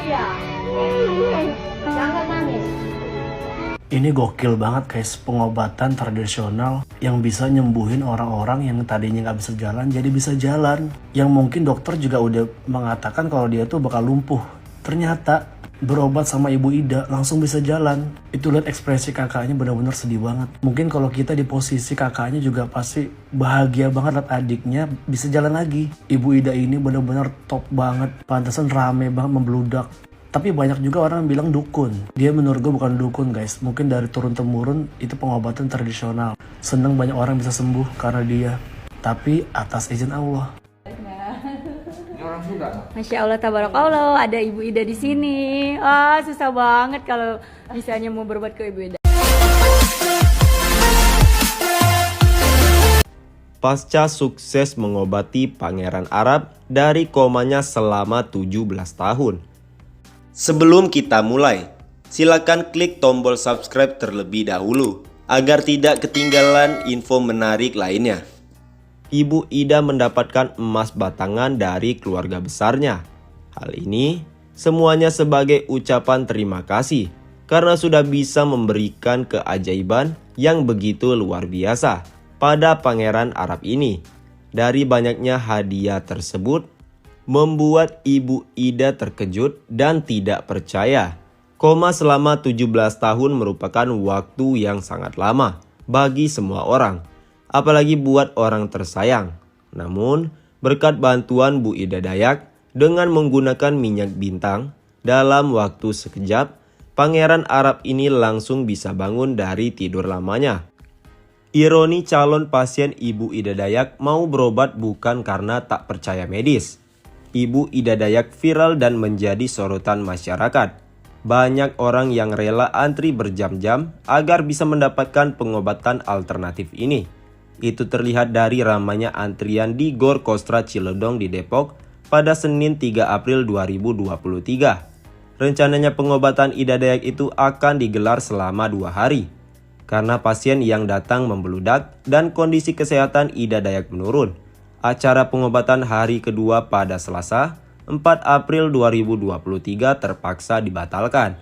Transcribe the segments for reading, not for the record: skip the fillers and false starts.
ya. Jangan nangis. Ini gokil banget guys, pengobatan tradisional yang bisa nyembuhin orang-orang yang tadinya nggak bisa jalan jadi bisa jalan. Yang mungkin dokter juga udah mengatakan kalau dia tuh bakal lumpuh. Ternyata berobat sama Ibu Ida langsung bisa jalan. Itu lihat ekspresi kakaknya benar-benar sedih banget. Mungkin kalau kita di posisi kakaknya juga pasti bahagia banget lihat adiknya bisa jalan lagi. Ibu Ida ini benar-benar top banget. Pantesan rame banget membludak. Tapi banyak juga orang bilang dukun. Dia menurut gue bukan dukun guys. Mungkin dari turun-temurun itu pengobatan tradisional. Seneng banyak orang bisa sembuh karena dia. Tapi atas izin Allah. Masya Allah, tabarakallah, ada Ibu Ida di sini. Susah banget kalau misalnya mau berobat ke Ibu Ida. Pasca sukses mengobati Pangeran Arab dari komanya selama 17 tahun. Sebelum kita mulai, silakan klik tombol subscribe terlebih dahulu agar tidak ketinggalan info menarik lainnya. Ibu Ida mendapatkan emas batangan dari keluarga besarnya. Hal ini semuanya sebagai ucapan terima kasih karena sudah bisa memberikan keajaiban yang begitu luar biasa pada Pangeran Arab ini. Dari banyaknya hadiah tersebut membuat Ibu Ida terkejut dan tidak percaya. Koma selama 17 tahun merupakan waktu yang sangat lama bagi semua orang, apalagi buat orang tersayang. Namun, berkat bantuan Bu Ida Dayak dengan menggunakan minyak bintang, dalam waktu sekejap, Pangeran Arab ini langsung bisa bangun dari tidur lamanya. Ironi calon pasien Ibu Ida Dayak mau berobat bukan karena tak percaya medis. Ibu Ida Dayak viral dan menjadi sorotan masyarakat. Banyak orang yang rela antri berjam-jam agar bisa mendapatkan pengobatan alternatif ini. Itu terlihat dari ramainya antrian di Gor Kostra Cilodong di Depok pada Senin 3 April 2023. Rencananya pengobatan Ida Dayak itu akan digelar selama 2 hari. Karena pasien yang datang membludak dan kondisi kesehatan Ida Dayak menurun, acara pengobatan hari kedua pada Selasa, 4 April 2023 terpaksa dibatalkan.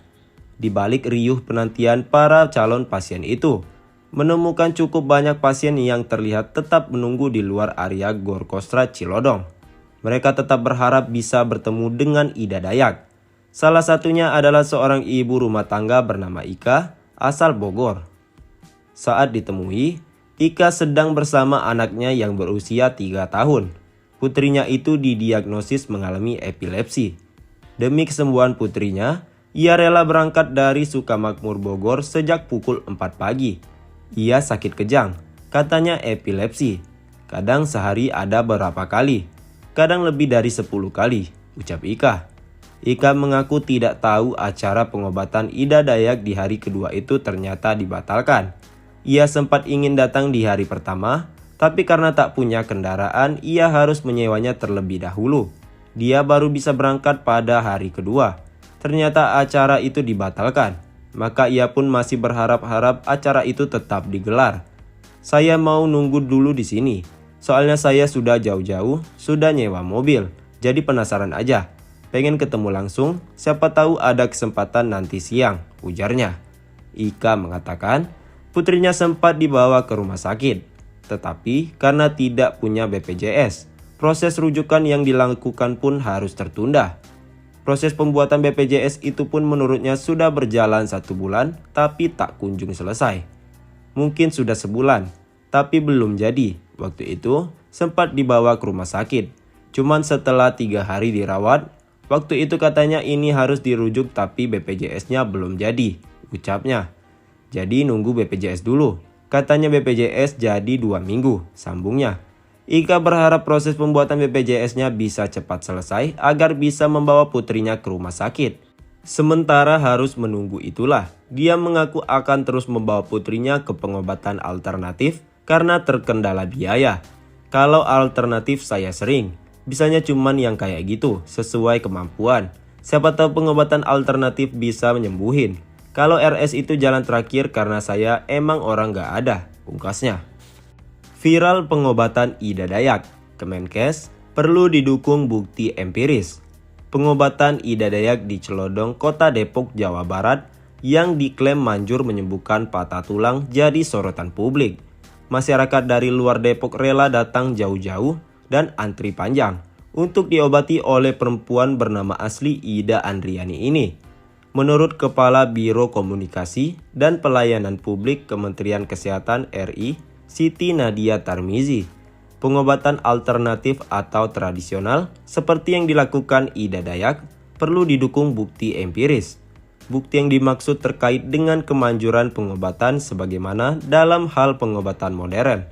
Di balik riuh penantian para calon pasien itu, menemukan cukup banyak pasien yang terlihat tetap menunggu di luar area Gor Kostra Cilodong. Mereka tetap berharap bisa bertemu dengan Ida Dayak. Salah satunya adalah seorang ibu rumah tangga bernama Ika, asal Bogor. Saat ditemui, Ika sedang bersama anaknya yang berusia 3 tahun. Putrinya itu didiagnosis mengalami epilepsi. Demi kesembuhan putrinya, ia rela berangkat dari Sukamakmur Bogor sejak pukul 4 pagi. Ia sakit kejang, katanya epilepsi. Kadang sehari ada beberapa kali, kadang lebih dari 10 kali, ucap Ika. Ika mengaku tidak tahu acara pengobatan Ida Dayak di hari kedua itu ternyata dibatalkan. Ia sempat ingin datang di hari pertama, tapi karena tak punya kendaraan, ia harus menyewanya terlebih dahulu. Dia baru bisa berangkat pada hari kedua. Ternyata acara itu dibatalkan, maka ia pun masih berharap-harap acara itu tetap digelar. Saya mau nunggu dulu di sini, soalnya saya sudah jauh-jauh, sudah nyewa mobil, jadi penasaran aja. Pengen ketemu langsung, siapa tahu ada kesempatan nanti siang, ujarnya. Ika mengatakan, putrinya sempat dibawa ke rumah sakit, tetapi karena tidak punya BPJS, proses rujukan yang dilakukan pun harus tertunda. Proses pembuatan BPJS itu pun menurutnya sudah berjalan 1 bulan, tapi tak kunjung selesai. Mungkin sudah sebulan, tapi belum jadi. Waktu itu sempat dibawa ke rumah sakit. Cuman setelah 3 hari dirawat, waktu itu katanya ini harus dirujuk tapi BPJS-nya belum jadi, ucapnya. Jadi nunggu BPJS dulu. Katanya BPJS jadi 2 minggu, sambungnya. Ika berharap proses pembuatan BPJS-nya bisa cepat selesai agar bisa membawa putrinya ke rumah sakit. Sementara harus menunggu itulah, dia mengaku akan terus membawa putrinya ke pengobatan alternatif karena terkendala biaya. Kalau alternatif saya sering, bisanya cuman yang kayak gitu, sesuai kemampuan. Siapa tahu pengobatan alternatif bisa menyembuhin. Kalau RS itu jalan terakhir karena saya emang orang gak ada, pungkasnya. Viral pengobatan Ida Dayak, Kemenkes perlu didukung bukti empiris. pengobatan Ida Dayak di Celodong, Kota Depok, Jawa Barat yang diklaim manjur menyembuhkan patah tulang jadi sorotan publik. Masyarakat dari luar Depok rela datang jauh-jauh dan antri panjang untuk diobati oleh perempuan bernama asli Ida Andriani ini. Menurut Kepala Biro Komunikasi dan Pelayanan Publik Kementerian Kesehatan RI, Siti Nadia Tarmizi, pengobatan alternatif atau tradisional seperti yang dilakukan Ida Dayak perlu didukung bukti empiris. Bukti yang dimaksud terkait dengan kemanjuran pengobatan sebagaimana dalam hal pengobatan modern.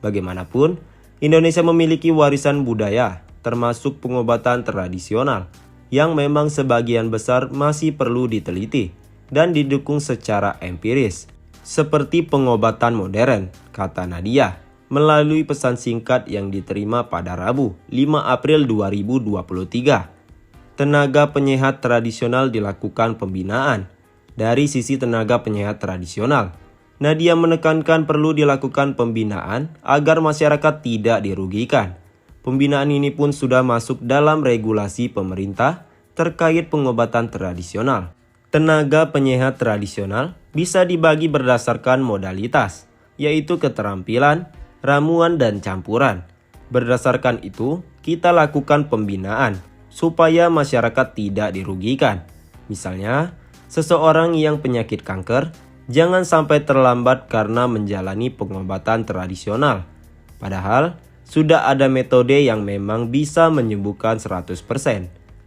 Bagaimanapun, Indonesia memiliki warisan budaya, termasuk pengobatan tradisional, yang memang sebagian besar masih perlu diteliti dan didukung secara empiris. Seperti pengobatan modern, kata Nadia, melalui pesan singkat yang diterima pada Rabu, 5 April 2023. Tenaga penyehat tradisional dilakukan pembinaan. Dari sisi tenaga penyehat tradisional, Nadia menekankan perlu dilakukan pembinaan agar masyarakat tidak dirugikan. Pembinaan ini pun sudah masuk dalam regulasi pemerintah terkait pengobatan tradisional. Tenaga penyehat tradisional bisa dibagi berdasarkan modalitas, yaitu keterampilan, ramuan, dan campuran. Berdasarkan itu, kita lakukan pembinaan supaya masyarakat tidak dirugikan. Misalnya, seseorang yang penyakit kanker jangan sampai terlambat karena menjalani pengobatan tradisional. Padahal, sudah ada metode yang memang bisa menyembuhkan 100%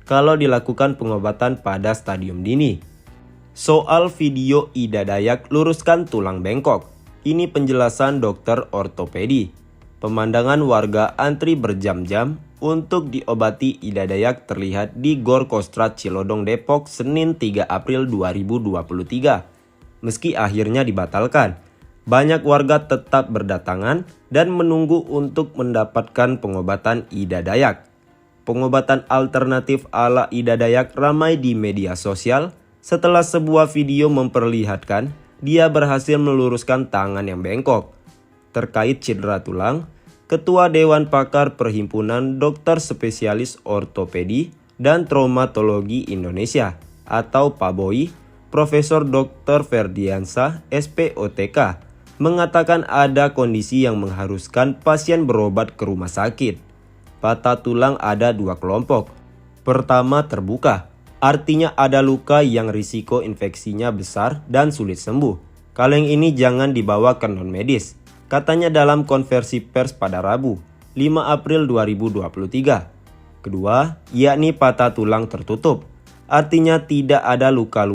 kalau dilakukan pengobatan pada stadium dini. Soal video Ida Dayak luruskan tulang bengkok. Ini penjelasan dokter ortopedi. Pemandangan warga antri berjam-jam untuk diobati Ida Dayak terlihat di Gor Kostrad Cilodong, Depok, Senin 3 April 2023. Meski akhirnya dibatalkan, banyak warga tetap berdatangan dan menunggu untuk mendapatkan pengobatan Ida Dayak. Pengobatan alternatif ala Ida Dayak ramai di media sosial setelah sebuah video memperlihatkan dia berhasil meluruskan tangan yang bengkok. Terkait cedera tulang, Ketua Dewan Pakar Perhimpunan Dokter Spesialis Ortopedi dan Traumatologi Indonesia atau PABOI, Profesor Dr. Ferdiansyah, SPOTK, mengatakan ada kondisi yang mengharuskan pasien berobat ke rumah sakit. Patah tulang ada dua kelompok. Pertama, terbuka, artinya ada luka yang risiko infeksinya besar dan sulit sembuh. Kalau yang ini jangan dibawa ke non-medis, katanya dalam konversi pers pada Rabu, 5 April 2023. Kedua, yakni patah tulang tertutup, artinya tidak ada luka-luka